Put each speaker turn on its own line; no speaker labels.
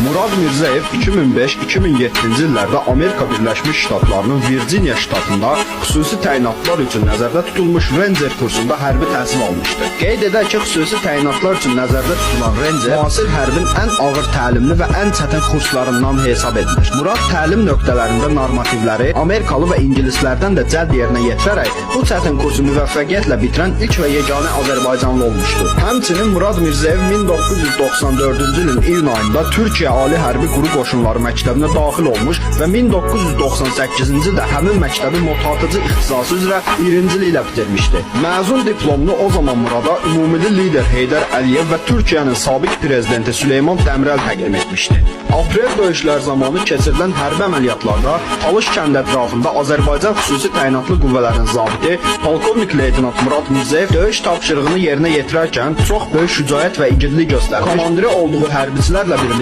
Murad Mirzəyev 2005-2007-ci illərdə Amerika Birləşmiş Ştatlarının Virginia ştatında xüsusi təyinatlar üçün nəzərdə tutulmuş Ranger kursunda hərbi təhsil almışdı. Qeyd edək ki, xüsusi təyinatlar üçün nəzərdə tutulan Ranger müasir hərbin ən ağır təlimli və ən çətin kurslarından hesab edilir. Murad təlim nöqtələrində normativləri Amerikalı və ingilislərdən də cəld yerinə yetirərək bu çətin kursu müvəffəqiyyətlə bitirən ilk və yeganə Azərbaycanlı olmuşdur. Həmçinin Murad Mirzəyev 1994-cü ilin iyun ayında Türkiyə Ali Hərbi Quru Qoşunları məktəbinə daxil olmuş və 1998-ci ildə həmin məktəbi motatıcı ixtisası üzrə birinciliklə bitirmişdi. Məzun diplomunu o zaman Murada ümumili lider Heydər Əliyev və Türkiyənin sabiq prezidenti Süleyman Dəmirəl təqdim etmişdi. Aprel döyüşlər zamanı keçirilən hərbi əməliyyatlarda Talış kənd ətrafında Azərbaycan xüsusi təyinatlı qüvvələrinin zabiti polkovnik leytenant Murad Mirzəyev döyüş tapşırığını yerinə yetirərkən çox böyük şücaət və igidlik göstərdi. Komandiri olduğu hərbiçilərlə birlikdə